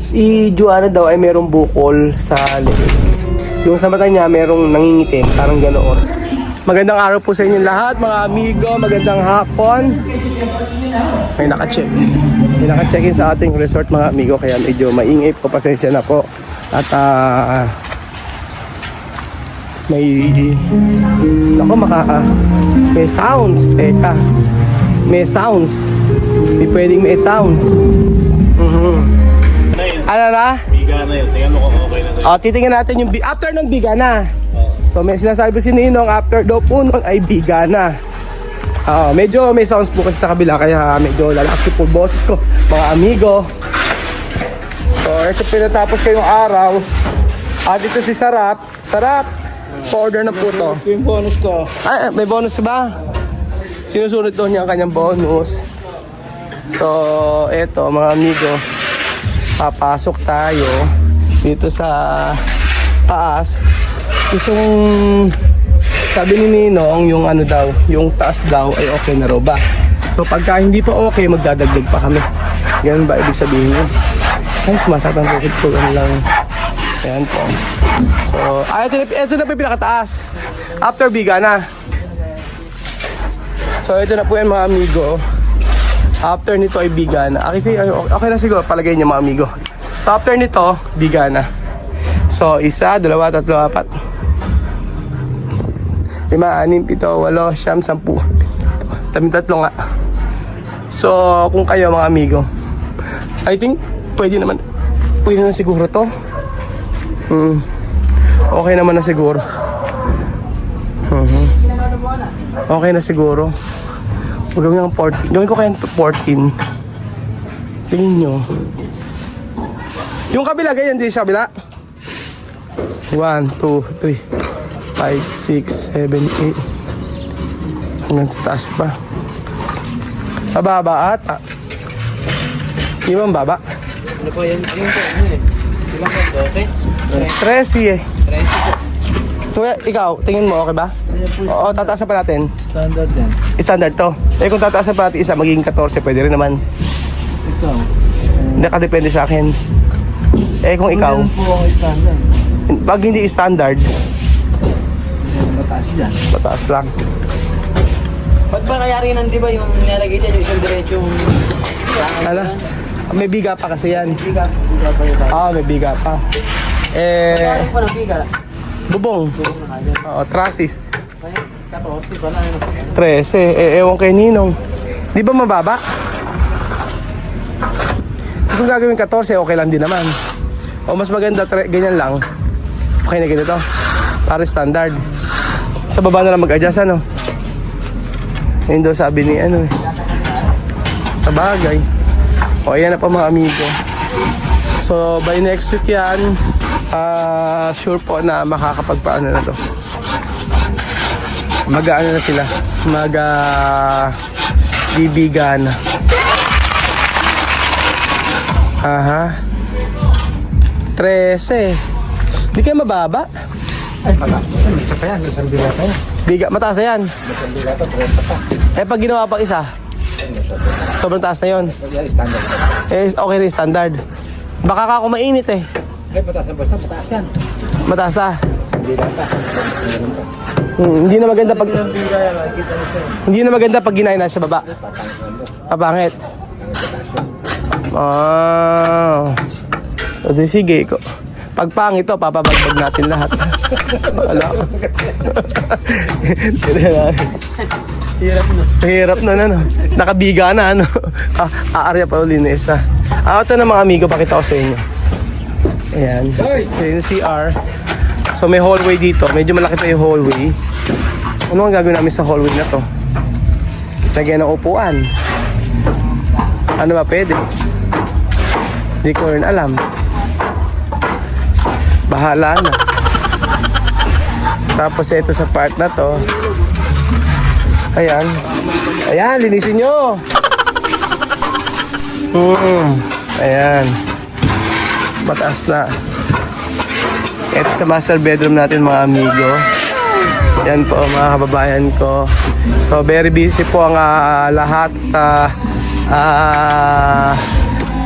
Si Joanna daw ay merong bukol sa leeg. Yung sa mata niya merong nangingitim, parang ganoon. Magandang araw po sa inyo lahat mga amigo, magandang hapon. May naka-check-in sa ating resort mga amigo, kaya medyo maingay po, pasensya na po. At may sounds, teka. May sounds. Hindi pwedeng may sounds. Ano na? Biga na yun. Tingnan mo kung okay na to. Titingnan natin yung after ng biga na. So may sinasabi si Ninong after daw po nun ay biga na. Medyo may sounds po kasi sa kabila kaya medyo lalakas po boses ko mga amigo. So ito pinatapos kayong araw. Dito si Sarap. Sarap! Pa-order na po to. Ito yung bonus ko. Ay, may bonus ba? Sinusunod doon niya ang kanyang bonus. So eto mga amigo, papasok tayo dito sa taas. Gustong sabi ni Ninong yung ano daw, yung taas daw ay okay na raw ba. So pagka hindi pa okay, magdadagdag pa kami. Ganun ba ibig sabihin yun? Ay, sumasatang bukid ko lang. Ayan po. So, ito na po yung pinakataas. After biga na. So ito na po yan mga amigo. After nito ay biga na. Okay na siguro, palagay niyo mga amigo. So after nito, biga na. So 1, 2, 3, 4 5, 6, 7, 8, 9, 10. Tatlo nga. So kung kayo mga amigo, I think pwede na siguro to. Okay naman na siguro. Okay na siguro. Gawin ko 14. Gawin ko kaya 14. Tingin nyo. Yung kabila, ganyan din sa kabila. 1, 2, 3, 5, 6, 7, 8. Hanggang sa taas pa. Mababa ata. Di ba mababa? Ano po yan? Ano po? Ilang po? 13 12? eh. 13 po. Ikaw, tingin mo okay ba? Oo, tataasan pa natin. Standard yan. Standard to. Kung tataasan pa natin isa, magiging 14, pwede rin naman. Ikaw? Nakadepende sa akin. Kung ikaw, Ano po ang standard? pag hindi standard, Mataas yan. mataas lang. Ba't ba kaya rin di ba yung nilagay dyan yung isang diretsong Ano? May biga pa kasi yan. biga? Biga pa yun. May biga pa. Kaya po ng biga. Bubong. Tulong na nga dyan. Trasis. Kaya 14 ba na yun? 13. Ewan kay Ninong. Di ba mababa? Kung gagawin 14, okay lang din naman. O mas maganda, ganyan lang. Okay na ganito. Para standard. Sa baba na lang mag-adjust, ano? Yun daw sabi ni sa bagay. O ayan na pa mga amigo. So by next week yan, sure po na makakapagpaano na to. Mag-ano na sila. Bibigan. Aha. 13. Di kayo mababa? Ay, mataas pa yan. Isang bila pa yan. Biga, mataas na yan. Isang bila pa, 30 pa. Pag ginawa pang isa, sobrang taas na yun. Yan, standard. Okay rin standard. Baka ka kung mainit eh. Ay, mataas na basta. Mataas yan. Mataas na. Bila pa. Hindi na maganda pag hindi na maganda pag ginaya na sa baba. Pangit. Sige ko. Pag pangit to, papabagbag natin lahat. Wala. Hirap na ano. Nakabiga na ano. Aarya pa uli na isa. Ito na mga amigo, pakita ko sa inyo. Ayan. So yung CR. So may hallway dito. Medyo malaki pa yung hallway. Ano ang gagawin namin sa hallway na to? Lagyan ng upuan. Ano ba pwede? Di ko rin alam. Bahala na. Tapos ito sa part na to. Ayan. Ayan, linisin nyo. Ayan. Mataas na. Ito sa master bedroom natin mga amigo. Yan po mga kababayan ko. So very busy po ang lahat.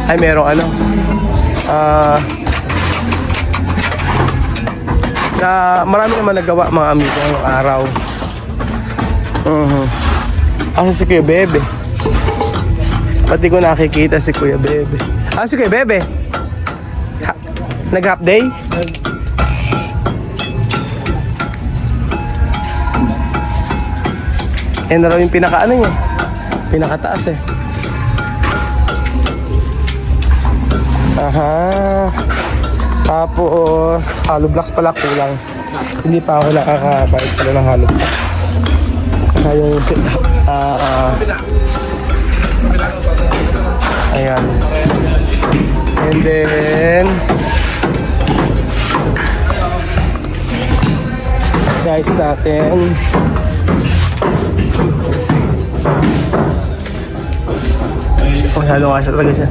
Ay merong Marami naman nagawa mga amigo ngayong araw. Kasi si Kuya Bebe. Pati ko nakikita si Kuya Bebe. Si Kuya Bebe. Nag-half day? Yan na raw yung pinaka-ano niya. Pinakataas eh. Aha. Tapos, hollow blocks pala kulang. Hindi pa ako nakakabayad pala ng hollow blocks. Saka yung ayan. And then guys natin. Masyado kasi talaga siya.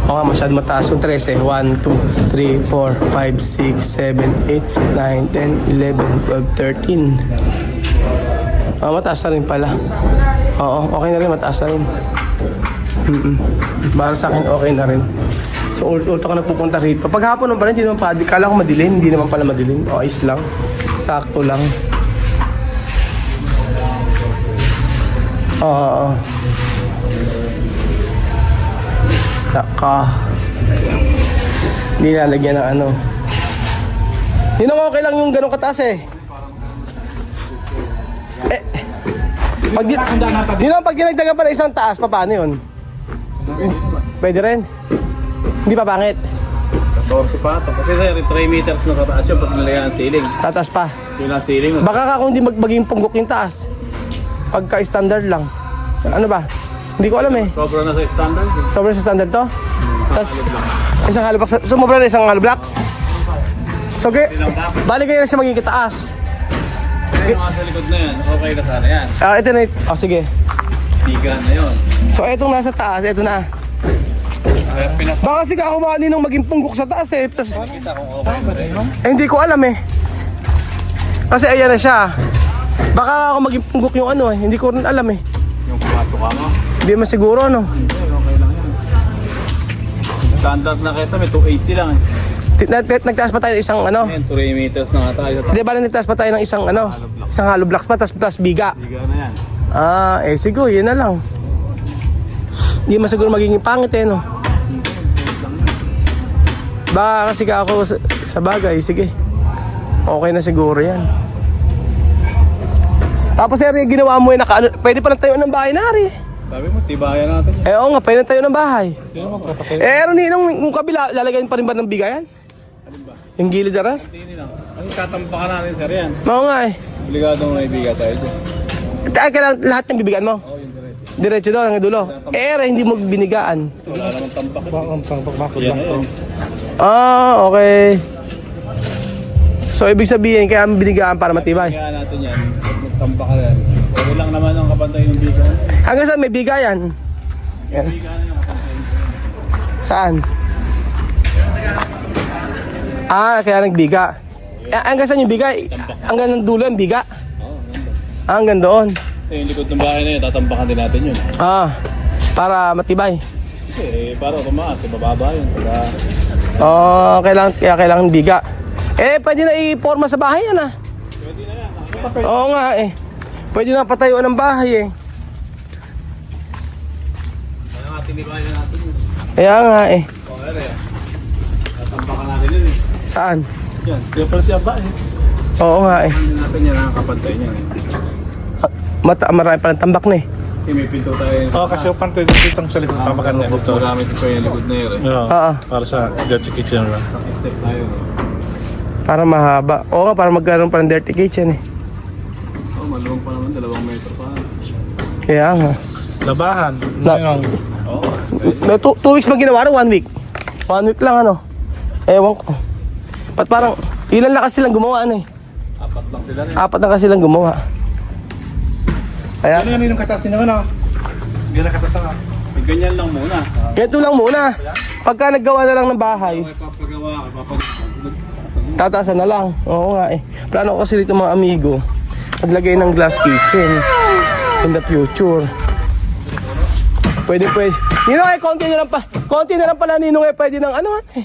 Oo nga, masyado mataas yung 13. 1, 2, 3, 4, 5, 6, 7, 8, 9, 10, 11, 12, 13. Mataas na rin pala. Oo, okay na rin, mataas na rin. Para sa akin, okay na rin. So, ulto ka nagpupunta rito. Pag hapon naman pala, hindi naman pala. Kala ko madilim, hindi naman pala madilim. O, ayos lang. Sakto lang. Oo. Nilalagyan ng ano. Hindi naman okay lang yung ganun kataas eh. Pag dinagdagan pa na isang taas, paano yun? Pwede rin. Hindi pa pangit. 14 pa ito. Kasi sir, 3 meters na kataas yun pag nilagyan ng ceiling. Tataas pa. Yun ang ceiling. Baka ka kung hindi maging punggok yung taas. Pagka-standard lang. Ano ba? Hindi ko alam eh. Sobra na sa standard. Sobrang sa standard to? Tapos, isang hollow blocks. Sumobra na isang hollow blocks? So, bali kayo na siya magiging taas. Kaya yung mga sa likod na yan, okay na sana yan. Ito na. Sige. Bigan na yun. So, etong nasa taas, eto na. Baka kasi ako nung maging punggok sa taas eh. Tas, Kita kung okay na rin. hindi ko alam eh. Kasi ayan na siya. Baka ako maging punggok yung ano eh. Hindi ko rin alam eh. Yung kumato ka mo. Hindi man siguro ano. Hindi, okay lang yan. Standard na kaysa may 280 lang eh. Nagtaas pa tayo ng isang ano. Yan, 3 meters na nga tayo. Hindi ba nagtaas pa tayo ng isang ano. Isang hollow blocks pa, tas biga. Bigan na yan. Siguro, yun na lang. Hindi man siguro magiging pangit eh, no? Baka kasi ako sa bagay, sige. Okay na siguro yan. Tapos sir, yung ginawa mo yung pwede pa lang tayo ng bahay na rin. Sabi mo, tibayan natin yan. Oo nga, pwede na tayo ng bahay. Sino mo kapatid? Yung kabila, lalagyan pa rin ba ng bigayan? Alin ba? Yung gilid na rin? Tingin lang. Ano tatampakan natin sir yan? Oo nga eh. Obligadong may biga tayo dyan. Kailangan lahat ng bibigan mo? Oo, yung diretso. Diretso daw, hanggang dulo. Hindi mo binigaan. Wala namang tampak. Bakod Yan lang na to. yun. Okay. So, ibig sabihin, kaya binigaan para matibay. Kaya natin yan. Tampak ka yan. Pwede lang naman ang kabantay ng biga. Hanggang saan may bigayan? Biga na yung kabantay. Saan? Kaya nagbiga. Hanggang saan yung biga? Hanggang ng dulo yung biga? Hanggang doon. Kasi yung likod ng bahay na yun, tatambakan din natin yun. Para matibay. Kasi para tumaas, bababa yun. Kailangan biga. Pwede na i-forma sa bahay yan Pwede na yan. Oo nga eh. Pwede na patayuan ng bahay eh. Kaya nga tinibayan natin yun. Kaya nga eh. Okay na yan. Tatambakan natin yun eh. Saan? Yan, kaya pala siya ba eh. Oo nga eh. Hindi natin yan ang kapantay niyan eh. Marami palang tambak na eh. Kasi may pinto tayo. Kasi yung pantay dito sa likod pa maganda dito. Magamit pa yung likod na yun eh. Oo. Para sa dirty kitchen lang. Step tayo. Para mahaba. Oo nga, para magkaroon pa ng dirty kitchen eh. Maluwang pa naman, 2 metro pa. Kaya nga. Labahan. Oo. 2 weeks ba ginawa rin? 1 week? 1 week lang ano? Ewan ko. Ba't parang, ilan lang kasi lang gumawa ano eh. 4 lang sila rin. 4 na kasi lang gumawa. Kaya, Ano yung katas nyo naman Ganyan katas na Ganyan lang muna. ganito lang muna. Pagka naggawa na lang ng bahay, Okay, papagawa ka, tataasan na lang. Oo nga eh. Plano ko kasi dito mga amigo, maglagay ng glass kitchen in the future. Pwede. Ninong konti na lang pala Ninong pwede ng ano eh.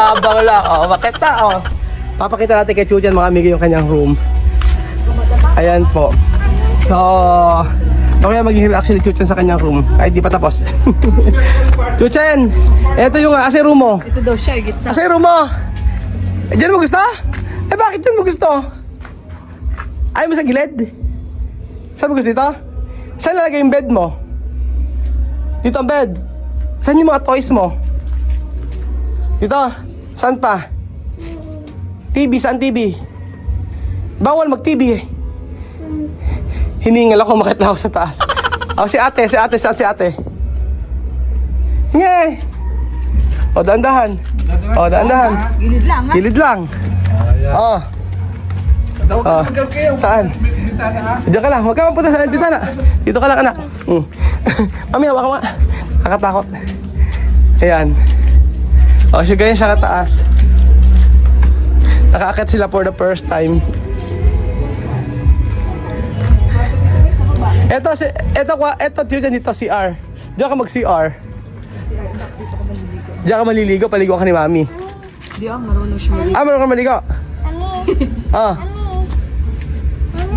Yabang lang. Oh, bakit na? Oh. Papakita natin kay Chuchan mga amigo yung kanyang room. Ayan po. So, okay magiging reaction ni Chuchan sa kanyang room. Kahit di pa tapos. Chuchan, eto yung asa room mo. Ito daw siya, gitna. Asa room mo? Eh, dyan mo gusto? Eh, bakit dyan mo gusto? Ayaw mo sa gilid? Saan mo gusto dito? Saan lalagay yung bed mo? Dito ang bed. Saan yung mga toys mo? Dito. Saan pa? TV. Saan TV? Bawal mag-TV eh. Hiningal ako, makit lang ako sa taas. Oh, si ate. Saan si ate? Nge! O, dahan-dahan. O, dahan-dahan. Gilid lang, ha? Gilid lang. Oh. Oh. Saan? Diyan ka lang. Huwag ka mapunta sa bintana. Dito ka lang, anak. Mami, hawa ka nga. Nakatakot. Ayan. O, siya ganyan siya kataas. Nakaakyat sila for the first time. Ito, Chuchan, dito, CR. Diyan ka mag-CR. Diyan ka maliligo, paligo ka ni Mami. Di marunong siya maligo. Marunong ka maligo? Ah.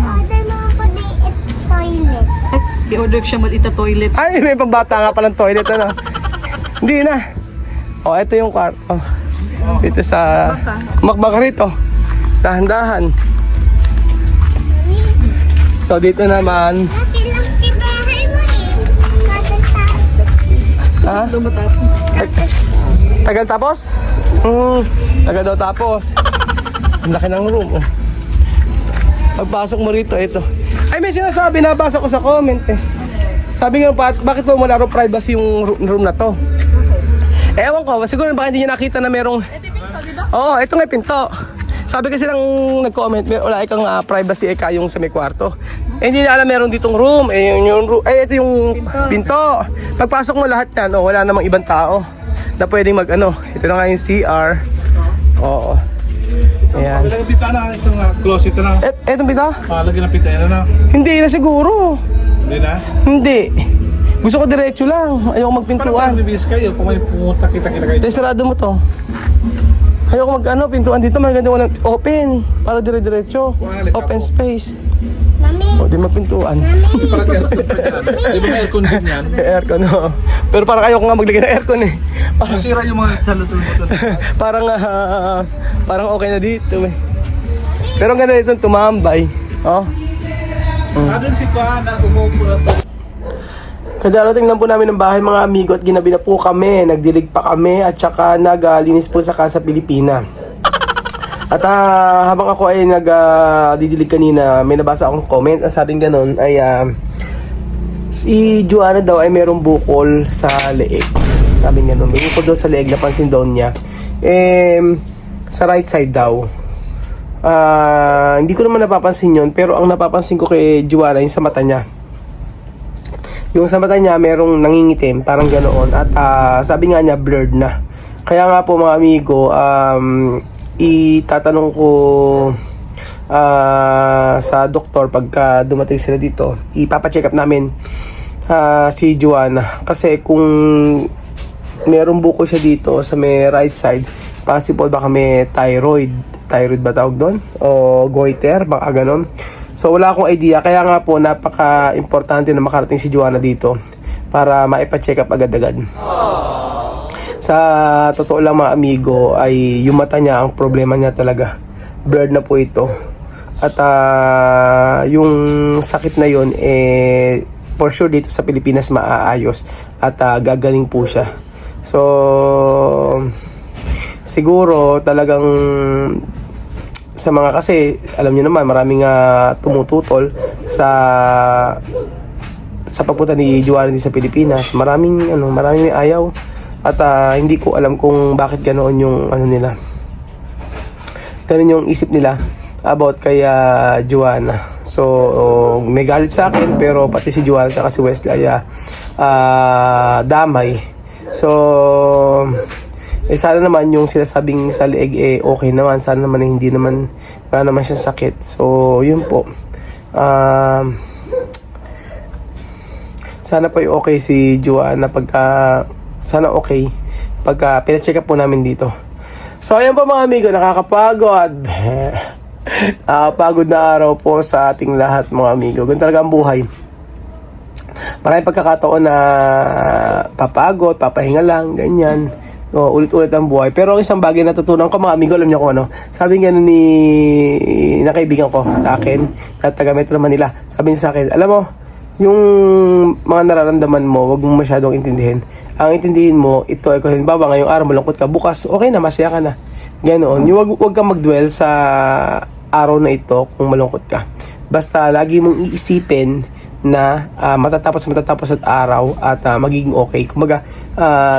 Order mo ako toilet. Di-order siya malita toilet. Ay, may pambata nga palang toilet, ano? Hindi na. O, ito yung kwarto. Dito sa... Makbaka rito. Dahan-dahan. So, dito naman... Kasi lang tibahay mo eh. Matataas. Ha? Ito matapos. Tagal tapos? Tagal daw tapos. Ang laki ng room, oh. Pagpasok mo rito, ito. Ay, may sinasabi, nabasa ko sa comment eh. Sabi nga, bakit mo wala rin privacy yung room na to? Ewan ko, siguro baka hindi niya nakita na merong... Ito yung pinto, di ba? Oo, ito nga yung pinto. Sabi kasi lang nag-comment, wala ikang privacy yung sa may kwarto. Eh, hindi na alam meron ditong room. Eh, yung room. Eh, ito yung pinto. Pagpasok mo lahat yan, wala namang ibang tao na pwedeng ito na nga yung CR. Oo. Ayan. Lagyan ng pitana, ito nga, close ito na. Etong pinto? Lagyan ng pitana na. Hindi na siguro. Hindi na? Hindi. Gusto ko diretso lang. Ayoko Parang magpintuan. bibis kayo, kung may pumunta, kita-kita kayo. Sarado mo to. Ayoko pintuan dito. Maganda walang open. Para dire-diretso. Open space. Mami, O, di mapintuan. Parang aircon pa dyan. Di ba may aircon din yan? Aircon, no. Pero parang ayoko nga maglagay ng aircon eh. Masira yung mga salutol-mutol. Parang okay na dito eh. Pero ang ganda dito tumambay. Oh. Doon si Kuya na umupo na to. Kadarating lang po namin ng bahay mga amigo at ginabi na po kami, nagdilig pa kami at saka naglinis po sa Casa Pilipina. At habang ako ay nagdidilig kanina, may nabasa akong comment na sabing ganun ay si Joanna daw ay merong bukol sa leeg. Sabing ganun, may bukol daw sa leeg, napansin daw niya. Sa right side daw. Hindi ko naman napapansin yun, pero ang napapansin ko kay Joanna yung sa mata niya. Yung sa mata niya merong nangingitim, parang ganoon. At sabi nga niya blurred na. Kaya nga po mga amigo, itatanong ko sa doktor pagka dumating sila dito. Ipapacheck up namin si Joanna. Kasi kung merong bukol siya dito sa may right side, possible baka may thyroid. Thyroid ba tawag doon? O goiter, baka ganon. So wala akong idea, kaya nga po napaka-importante na makarating si Joanna dito para maipa-check up agad-agad. Sa totoo lang mga amigo ay yung mata niya ang problema niya talaga. Blurred na po ito. At yung sakit na yun for sure dito sa Pilipinas maaayos at gagaling po siya. So siguro talagang sa mga kasi alam niyo naman maraming tumututol sa pagpunta ni Joanna sa Pilipinas. Maraming may ayaw at hindi ko alam kung bakit ganoon yung nila. Ganun yung isip nila about kay Joanna. So may galit sa akin pero pati si Joanna at si Wesley ay damay. So sana naman yung sinasabing sa leeg okay naman. Sana naman hindi naman wala naman siyang sakit. So yun po. Sana po okay si Joanna sana okay pagka pina-check up po namin dito. So ayan po mga amigo, nakakapagod. Nakakapagod na araw po sa ating lahat mga amigo. Ganun talaga ang buhay. Maraming pagkakataon na papagod, papahinga lang, ganyan. Ulit-ulit ang buhay. Pero ang isang bagay na natutunan ko mga amigo, alam niyo kung ano. Sabi nga ni nakaibigan ko sa akin, taga Metro Manila. Sabi niya sa akin, alam mo, yung mga nararamdaman mo, wag mo masyadong intindihin. Ang intindihin mo, ito ay kung halimbawa ngayong araw malungkot ka, bukas okay na, masaya ka na. Ganoon. Yung wag kang mag-dwell sa araw na ito kung malungkot ka. Basta lagi mong iisipin na matatapos at araw at magiging okay. Kumbaga,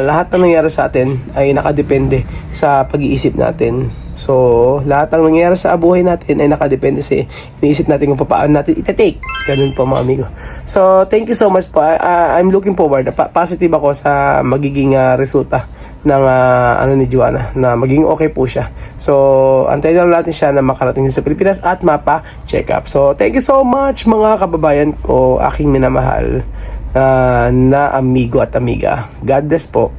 lahat ng nangyayari sa atin ay nakadepende sa pag-iisip natin. So, lahat ng nangyayari sa buhay natin ay nakadepende sa iniisip natin kung paano natin itatake. Ganun po mga amigo. So, thank you so much po. I'm looking forward. Positive ako sa magiging resulta ng ni Joanna na maging okay po siya. So, antayin lang natin siya na makarating sa Pilipinas at mapa-check up. So, thank you so much mga kababayan ko, aking minamahal na amigo at amiga. God bless po.